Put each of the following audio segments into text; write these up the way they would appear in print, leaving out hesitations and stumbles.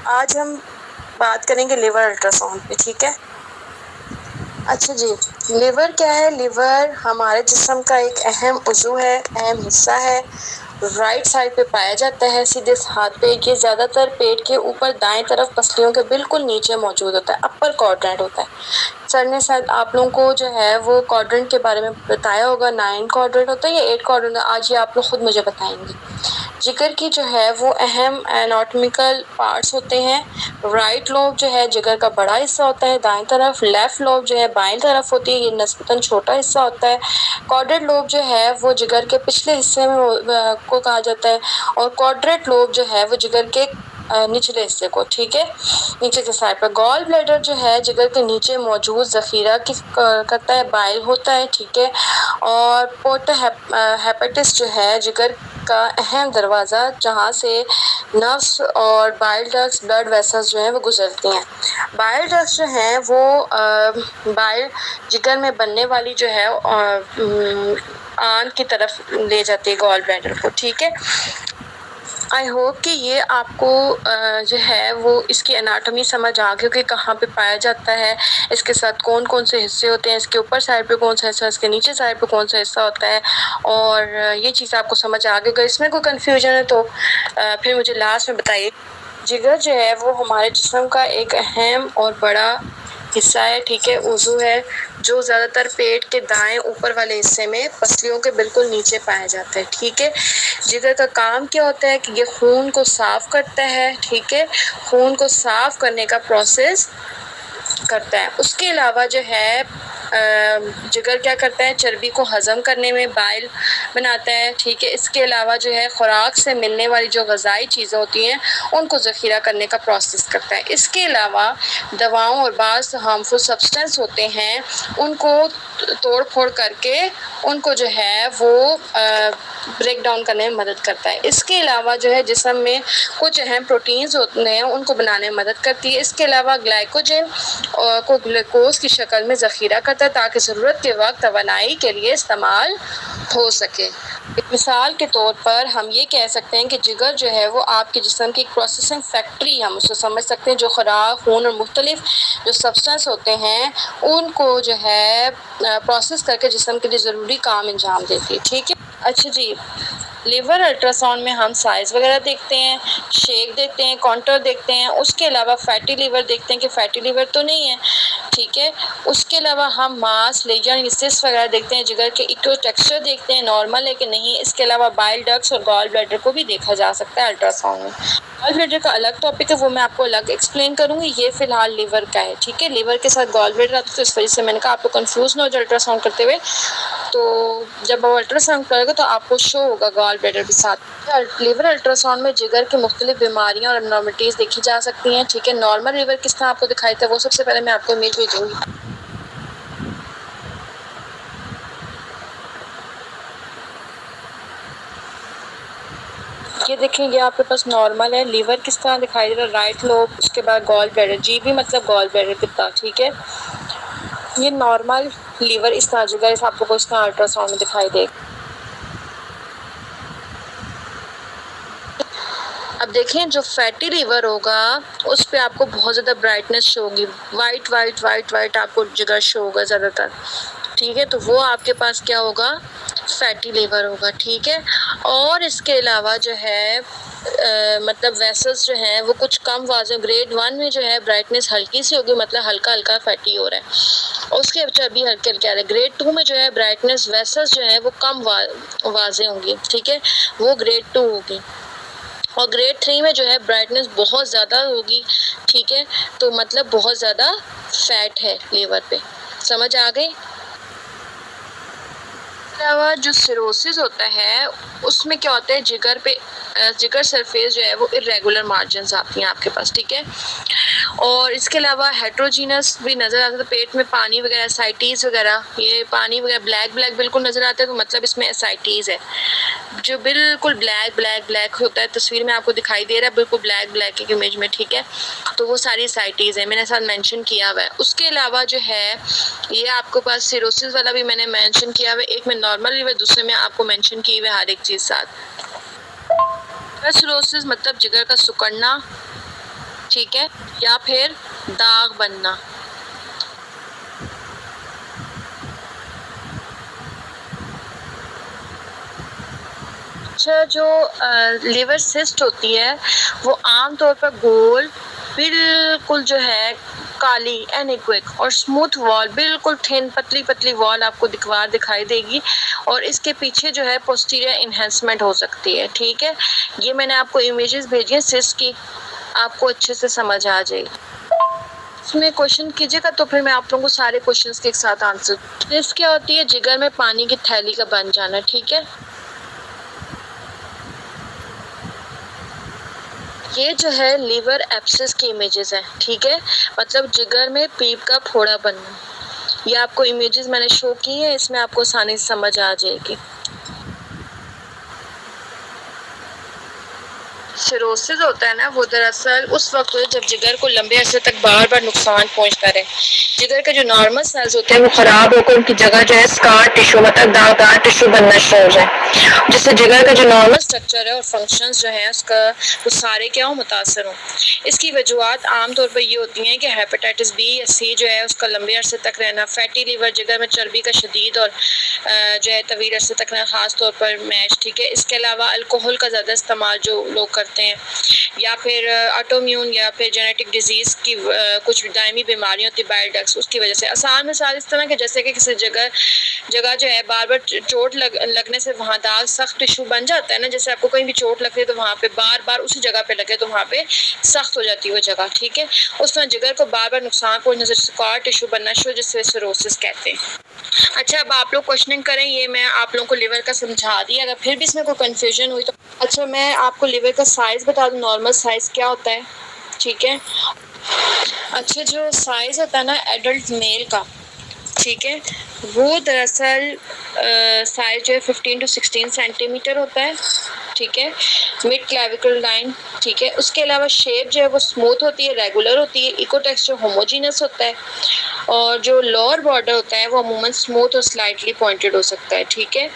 आज हम बात करेंगे लिवर अल्ट्रासाउंड पे, ठीक है। अच्छा जी, लिवर क्या है? लिवर हमारे जिस्म का एक अहम उज़ू है, अहम हिस्सा है। राइट साइड पे पाया जाता है, सीधे हाथ पे। ये ज़्यादातर पेट के ऊपर दाएं तरफ पसलियों के बिल्कुल नीचे मौजूद होता है, अपर क्वाड्रेंट होता है। सर ने शायद आप लोगों को जो है वो क्वाड्रेंट के बारे में बताया होगा, 9 क्वाड्रेंट होता है या 8 क्वाड्रेंट। आज ये आप लोग खुद मुझे बताएंगे। जिगर की जो है वो अहम एनाटॉमिकल पार्ट्स होते हैं। राइट लोब जो है जिगर का बड़ा हिस्सा होता है दाएं तरफ, लेफ्ट लोब जो है बाएं तरफ होती है, ये निस्बतन छोटा हिस्सा होता है। क्वाड्रेंट लोब जो है वो जिगर के पिछले हिस्से में को कहा जाता है, और क्वाड्रेंट लोब जो है वो जिगर के निचले हिस्से को, ठीक है, नीचे के साइड पर। गॉल ब्लैडर जो है जिगर के नीचे मौजूद जखीरा की करता है, बाइल होता है, ठीक है। और पोर्टोहेपेटिस जो है जिगर का अहम दरवाज़ा, जहाँ से नर्व्स और बाइल डक्ट्स, ब्लड वेसल्स जो हैं वो गुजरती हैं। बाइल डक्ट्स जो हैं वो बाइल जिगर में बनने वाली जो है आंत की तरफ ले जाती है गॉल ब्लैडर को, ठीक है। आई होप कि ये आपको जो है वो इसकी एनाटॉमी समझ आ गई कि कहाँ पे पाया जाता है, इसके साथ कौन कौन से हिस्से होते हैं, इसके ऊपर साइड पे कौन सा हिस्सा, इसके नीचे साइड पे कौन सा हिस्सा होता है, और ये चीज़ आपको समझ आ गई। अगर इसमें कोई कन्फ्यूजन है तो फिर मुझे लास्ट में बताइए। जिगर जो है वो हमारे जिस्म का एक अहम और बड़ा हिस्सा है, ठीक है, उज़ू है, जो ज़्यादातर पेट के दाएं ऊपर वाले हिस्से में पसलियों के बिल्कुल नीचे पाया जाता है, ठीक है। जिगर का काम क्या होता है कि ये खून को साफ करता है, ठीक है, खून को साफ करने का प्रोसेस करता है। उसके अलावा जो है जिगर क्या करता है, चर्बी को हज़म करने में बाइल बनाता है, ठीक है। इसके अलावा जो है खुराक से मिलने वाली जो ग़िज़ाई चीज़ें होती हैं उनको ज़ख़ीरा करने का प्रोसेस करता है। इसके अलावा दवाओं और बाज़ हार्मफुल सब्सटेंस होते हैं उनको तोड़ फोड़ करके उनको जो है वो ब्रेक डाउन करने में मदद करता है। इसके अलावा जो है जिस्म में कुछ अहम प्रोटीन्स होते हैं उनको बनाने में मदद करती है। इसके अलावा ग्लाइकोजन को ग्लूकोज की शक्ल में ज़ख़ीरा करता है ताकि ज़रूरत के वक्त तवानाई के लिए इस्तेमाल हो सके। मिसाल के तौर पर हम ये कह सकते हैं कि जिगर जो है वो आपके जिस्म की एक प्रोसेसिंग फैक्ट्री हम उसे समझ सकते हैं, जो खुराक, खून और मुख्तलिफ जो सब्सटेंस होते हैं उनको जो है प्रोसेस करके जिस्म के लिए ज़रूरी काम अंजाम देती है, ठीक है। अच्छा जी, लिवर अल्ट्रासाउंड में हम साइज़ वगैरह देखते हैं, शेप देखते हैं, कॉन्टूर देखते हैं। उसके अलावा फैटी लिवर देखते हैं कि फैटी लिवर तो नहीं है, ठीक है। उसके अलावा हम मास, लेजन, सिस्ट वगैरह देखते हैं। जिगर के इको टेक्सचर देखते हैं, नॉर्मल है कि नहीं। इसके अलावा बाइल डक्ट्स और गॉल ब्लैडर को भी देखा जा सकता है अल्ट्रासाउंड में। गॉल ब्लैडर का अलग टॉपिक है, वो मैं आपको अलग एक्सप्लेन करूँगी। ये फिलहाल लिवर का है, ठीक है। लिवर के साथ गॉल ब्लैडर आता है, तो इस वजह से मैंने कहा आप लोग कन्फ्यूज़ ना हो जाए अल्ट्रासाउंड करते हुए। तो जब आप अल्ट्रासाउंड करोगे तो आपको शो होगा गॉल ब्लैडर के साथ। लिवर अल्ट्रासाउंड में जिगर की मुख्तलिफ बीमारियाँ और एबनॉर्मलिटीज़ देखी जा सकती हैं, ठीक है। नॉर्मल लिवर किस तरह आपको दिखाई देता है वो सबसे पहले मैं आपको इमेज भेजूँगी। ये देखें, ये आपके पास नॉर्मल है। लीवर किस तरह दिखाई दे रहा है, राइट लोब, उसके बाद गॉल ब्लैडर, जी भी मतलब गॉल ब्लैडर कितना, ठीक है। ये नॉर्मल लीवर इस तरह जिगर इस आपको इस तरह अल्ट्रासाउंड में दिखाई देगा। अब देखें, जो फैटी लीवर होगा उस पे आपको बहुत ज़्यादा ब्राइटनेस शो होगी, वाइट वाइट वाइट वाइट आपको जिगर शो होगा ज़्यादातर, ठीक है। तो वो आपके पास क्या होगा, फैटी लीवर होगा, ठीक है। और इसके अलावा जो है मतलब वेसल्स जो हैं वो कुछ कम वाज़े, ग्रेड 1 में जो है ब्राइटनेस हल्की सी होगी, मतलब हल्का हल्का फैटी हो रहा है। उसके चर्बी हल्के हल्के आ रहे हैं। ग्रेड 2 में जो है ब्राइटनेस वेसल्स जो है वो कम वाज़े होंगी, ठीक है, वो ग्रेड 2 होगी। और ग्रेड 3 में जो है ब्राइटनेस बहुत ज़्यादा होगी, ठीक है, तो मतलब बहुत ज़्यादा फैट है लीवर पे। समझ आ गई। अलावा जो सिरोसिस होता है उसमें क्या होता है, जिगर पे जिगर सरफेस जो है वो इरेगुलर मार्जिन्स आती हैं आपके पास, ठीक है। और इसके अलावा हेट्रोजीनस भी नज़र आता है, तो पेट में पानी वगैरह, एसाइटीज़ वगैरह, ये पानी वगैरह ब्लैक ब्लैक बिल्कुल नज़र आता है, तो मतलब इसमें एसाइटीज़ है। जो बिल्कुल ब्लैक ब्लैक ब्लैक होता है, तस्वीर में आपको दिखाई दे रहा है बिल्कुल ब्लैक ब्लैक एक इमेज में, ठीक है, तो वो सारी एसाइटीज़ है, मैंने साथ मेंशन किया हुआ है। उसके अलावा जो है ये आपके पास सिरोसिस वाला भी मैंने मेंशन किया हुआ है, एक में नॉर्मल लीवर, दूसरे में आपको मेंशन किए हुए हर एक चीज़ साथ। सिरोसिस मतलब जिगर का सिकुड़ना, ठीक है, या फिर दाग बनना। अच्छा, जो लिवर सिस्ट होती है वो आमतौर पर गोल, बिल्कुल जो है काली एनिक्विक और स्मूथ वॉल, बिल्कुल थिन पतली पतली वॉल आपको दिखाई देगी और इसके पीछे जो है पोस्टीरियर इन्हेंसमेंट हो सकती है। ठीक है, ये मैंने आपको इमेजेस भेजी है सिस्ट की, आपको अच्छे से समझ आ जाएगी। इसमें क्वेश्चन कीजिएगा तो फिर मैं आप लोगों को सारे क्वेश्चंस के एक साथ आंसर। सिस्ट क्या होती है? जिगर में पानी की थैली का बन जाना। ठीक है, ये जो है लीवर एब्सेस की इमेजेस हैं। ठीक है, मतलब जिगर में पीप का फोड़ा बनना। ये आपको इमेजेस मैंने शो की है, इसमें आपको आसानी से समझ आ जाएगी। सिरोसिस होता है ना, वो दरअसल उस वक्त होता है जब जिगर को लंबे अरसे तक बार बार नुकसान पहुंचता रहे। जिगर के जो नॉर्मल सेल्स होते हैं वो खराब होकर उनकी जगह जो है स्कार टिश्यू मतलब दागदार टिश्यू बनना शुरू हो जाए, जिससे जिगर का जो नॉर्मल स्ट्रक्चर है और फंक्शंस जो है उसका वो सारे क्या हो मुतासर हो। इसकी वजूहत आमतौर पर ये होती हैं कि हेपेटाइटिस बी या सी जो है उसका लंबे अरसे तक रहना, फैटी लीवर, जिगर में चर्बी का शदीद और जो है तवील अरसे तक रहना, खास तौर पर मैश। ठीक है, इसके अलावा अल्कोहल का ज़्यादा इस्तेमाल जो लोग करते हैं, या फिर ऑटोम्यून या फिर जेनेटिक डिजीज़ की कुछ दायमी बीमारियाँ होती है बाइल डक्ट्स, उसकी वजह से। आसान मिसाल इस तरह के जैसे कि किसी जगह जो है बार बार चोट लगने से वहाँ दाग सख्त टिश्यू बन जाता है ना, जैसे आपको कहीं भी चोट लगती है तो वहाँ पे बार बार उसी जगह पे लगे तो वहाँ पे सख्त हो जाती है वो जगह। ठीक है, उसमें जिगर को बार बार नुकसान पहुंचने से स्कार टिश्यू बनना शुरू, जिससे सिरोसिस कहते हैं। अच्छा, अब आप लोग क्वेश्चनिंग करें, ये मैं आप लोगों को लिवर का समझा दिया, अगर फिर भी इसमें कोई कंफ्यूजन हुई तो। अच्छा, मैं आपको लिवर का साइज बता दूं, नॉर्मल साइज क्या होता है। ठीक है, अच्छा जो साइज होता है ना एडल्ट मेल का, ठीक है, वो दरअसल साइज जो है 15 टू 16 सेंटीमीटर होता है। ठीक है, मिड क्लेविकल लाइन। ठीक है, उसके अलावा शेप जो है वो स्मूथ होती है, रेगुलर होती है, इको टेक्सचर होमोजीनस होता है और जो लोअर बॉर्डर होता है वो अमूमन स्मूथ और स्लाइटली पॉइंटेड हो सकता है। ठीक है,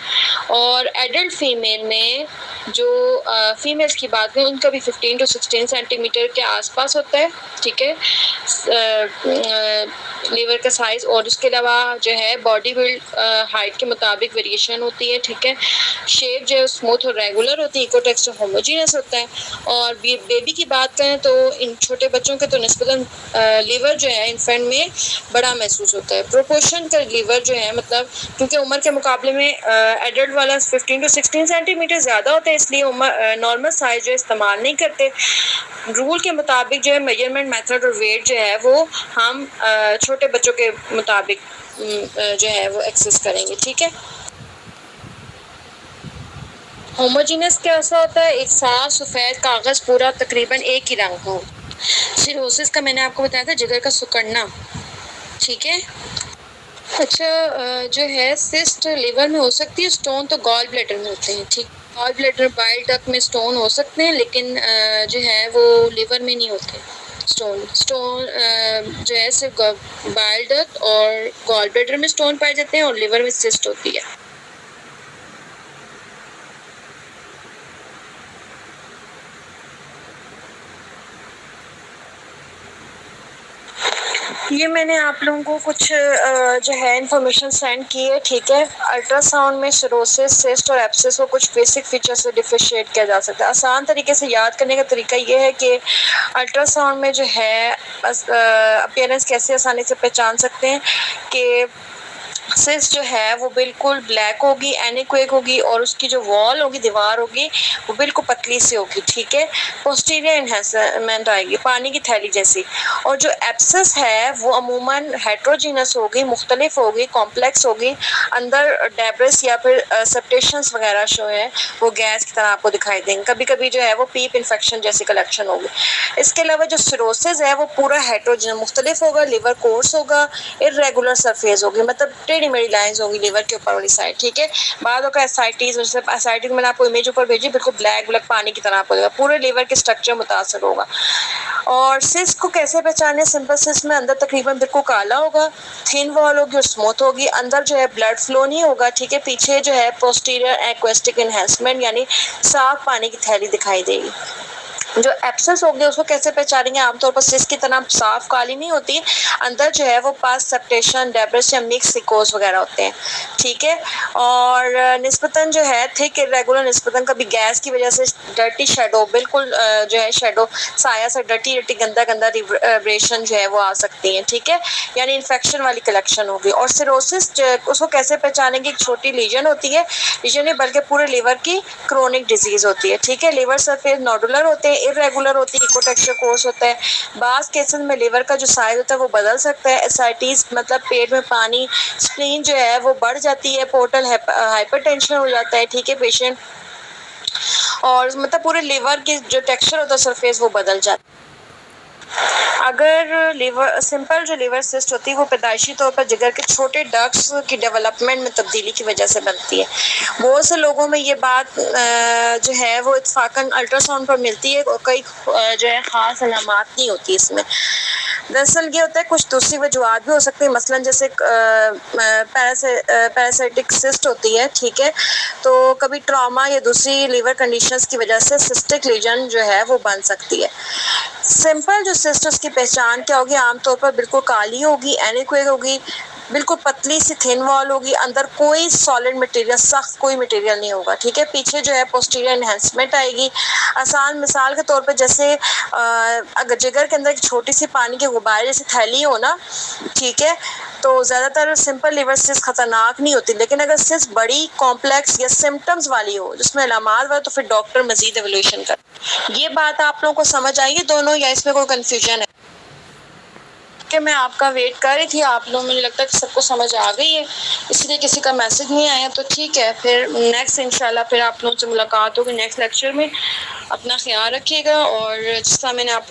और एडल्ट फीमेल में जो फीमेल्स की बात करें उनका भी 15 टू 16 सेंटीमीटर के आसपास होता है। ठीक है, लीवर का साइज, और उसके अलावा जो है बॉडी बिल्ड हाइट के मुताबिक वेरिएशन होती है। ठीक है, शेप जो है स्मूथ और रेगुलर होती है, इको टेक्सचर होमोजीनियस होता है। और बेबी की बात करें तो इन छोटे बच्चों के तो निस्बतन लीवर जो है इन्फेंट में बड़ा महसूस होता है। प्रोपोर्शन का लीवर जो है मतलब क्योंकि उम्र के मुकाबले में एडल्ट वाला 15 टू 16 सेंटीमीटर ज़्यादा होता है, इसलिए नॉर्मल साइज जो इस्तेमाल नहीं करते। रूल के मुताबिक जो है मेजरमेंट मेथड और वेट जो है वो हम छोटे बच्चों के मुताबिक जो है वो एक्सेस करेंगे। ठीक है, होमोजीनस कैसा होता है? एक साफ सफ़ेद कागज़ पूरा तकरीबन एक ही रंग का हो। सिरोसिस का मैंने आपको बताया था जिगर का सिकुड़ना। ठीक है, अच्छा जो है सिस्ट लिवर में हो सकती है, स्टोन तो गॉल ब्लैडर में होते हैं। ठीक, गॉल ब्लैडर बाइल डक्ट में स्टोन हो सकते हैं, लेकिन जो है वो लिवर में नहीं होते। स्टोन जो है सिर्फ बाइल डक्ट और गॉल ब्लैडर में स्टोन पाए जाते हैं और लिवर में सिस्ट होती है। ये मैंने आप लोगों को कुछ जो है इंफॉर्मेशन सेंड की है। ठीक है, अल्ट्रासाउंड में सिरोसिस, सिस्ट और एब्सेस को कुछ बेसिक फीचर से डिफरेंशिएट किया जा सकता है। आसान तरीके से याद करने का तरीका ये है कि अल्ट्रासाउंड में जो है अपीयरेंस कैसे आसानी से पहचान सकते हैं कि सिस्ट जो है वो बिल्कुल ब्लैक होगी, एनिक्वेक होगी और उसकी जो वॉल होगी, दीवार होगी, वो बिल्कुल पतली सी होगी। ठीक है, पोस्टीरियर एनहांसमेंट आएगी पानी की थैली जैसी। और जो एब्सेस है वो अमूमन हेट्रोजीनस होगी, मुख्तलिफ होगी, कॉम्प्लेक्स होगी, अंदर डेब्रिस या फिर सेप्टेशंस वगैरह जो है वो गैस की तरह आपको दिखाई देंगे। कभी कभी जो है वो पीप इन्फेक्शन जैसी कलेक्शन होगी। इसके अलावा जो सिरोसिस है वो पूरा हेट्रोजीनस मुख्तलिफ होगा, लिवर कोर्स होगा, इर्रेगुलर सरफेस होगी, मतलब टेढ़ी मेढ़ी लाइंस होगी लिवर के ऊपर वाली साइड। ठीक है, बाद का एसाइटिस, जैसे एसाइटिस मैंने आपको इमेज ऊपर भेजी, बिल्कुल ब्लैक ब्लैक पानी की तरह आपको देगा, पूरे लिवर के स्ट्रक्चर मुतासर होगा। और सिस्ट को कैसे पहचाने? सिंपल सिस्ट में अंदर तकरीबन बिल्कुल काला होगा, थिन वॉल होगी और स्मूथ होगी, अंदर जो है ब्लड फ्लो नहीं होगा। ठीक है, पीछे जो है पोस्टीरियर एक्वेस्टिक एनहांसमेंट यानी साफ पानी की थैली दिखाई देगी। जो एब्सेंस होगी उसको कैसे पहचानेंगे? आमतौर पर सिस्ट की तरह साफ काली नहीं होती, अंदर जो है वो पास सेप्टेशन, डेब्रिस या मिक्स सिकोस वगैरह होते हैं, ठीक है। और निस्बतन जो है थिक इरेगुलर, निस्बतन कभी गैस की वजह से डर्टी शेडो, बिल्कुल जो है शेडो साया से डर्टी डर्टी गंदा गंदा रिब्रेशन जो है वो आ सकती है, ठीक है, यानी इन्फेक्शन वाली कलेक्शन होगी। और सिरोसिस उसको कैसे पहचानेंगे? एक छोटी लीजन होती है, लीजन नहीं बल्कि पूरे लीवर की क्रोनिक डिजीज होती है, ठीक है। लीवर सरफेस नोडुलर होते हैं, इरेगुलर होती है, इकोटेक्सचर कोर्स होता है। बास केसेस में लीवर का जो साइज होता है वो बदल सकता है। एसाइटिस मतलब पेट में पानी, स्प्लीन जो है वो बढ़ जाती है, पोर्टल हाइपरटेंशन हो जाता है, ठीक है पेशेंट, और मतलब पूरे लीवर की जो टेक्सचर होता है सरफेस वो बदल जाता है। अगर लीवर सिंपल जो लीवर सिस्ट होती है वो पैदाइशी तौर पर जिगर के छोटे डक्ट्स की डेवलपमेंट में तब्दीली की वजह से बनती है। बहुत से लोगों में ये बात जो है वो इत्फाकन अल्ट्रासाउंड पर मिलती है और कई जो है ख़ास अलामात नहीं होती इसमें। दरअसल ये होता है कुछ दूसरी वजूहत भी हो सकती है, मसलन जैसे पैरासाइटिक सिस्ट होती है, ठीक है, तो कभी ट्रॉमा या दूसरी लीवर कंडीशंस की वजह से सिस्टिक लीजन जो है वो बन सकती है। सिंपल जो सिस्टर्स की पहचान क्या होगी? आमतौर पर बिल्कुल काली होगी, एनिक्वेक होगी, बिल्कुल पतली सी थिन वॉल होगी, अंदर कोई सॉलिड मटेरियल, सख्त कोई मटेरियल नहीं होगा, ठीक है। पीछे जो है पोस्टीरियर एनहेंसमेंट आएगी। आसान मिसाल के तौर पे जैसे अगर जिगर के अंदर एक छोटी सी पानी के गुब्बारे जैसी थैली हो ना, ठीक है, तो ज़्यादातर सिंपल लिवर सिस्ट खतरनाक नहीं होती, लेकिन अगर सिस्ट बड़ी कॉम्प्लेक्स या सिम्टम्स वाली हो जिसमें अलामात हो तो फिर डॉक्टर मजीद एवल्यूशन कर। ये बात आप लोगों को समझ आई है दोनों, या इसमें कोई कंफ्यूजन है? कि मैं आपका वेट कर रही थी, आप लोग मुझे लगता है कि सबको समझ आ गई है, इसलिए किसी का मैसेज नहीं आया, तो ठीक है, फिर नेक्स्ट इंशाल्लाह फिर आप लोगों से मुलाकात होगी नेक्स्ट लेक्चर में। अपना ख्याल रखिएगा, और जिस तरह मैंने आप लोग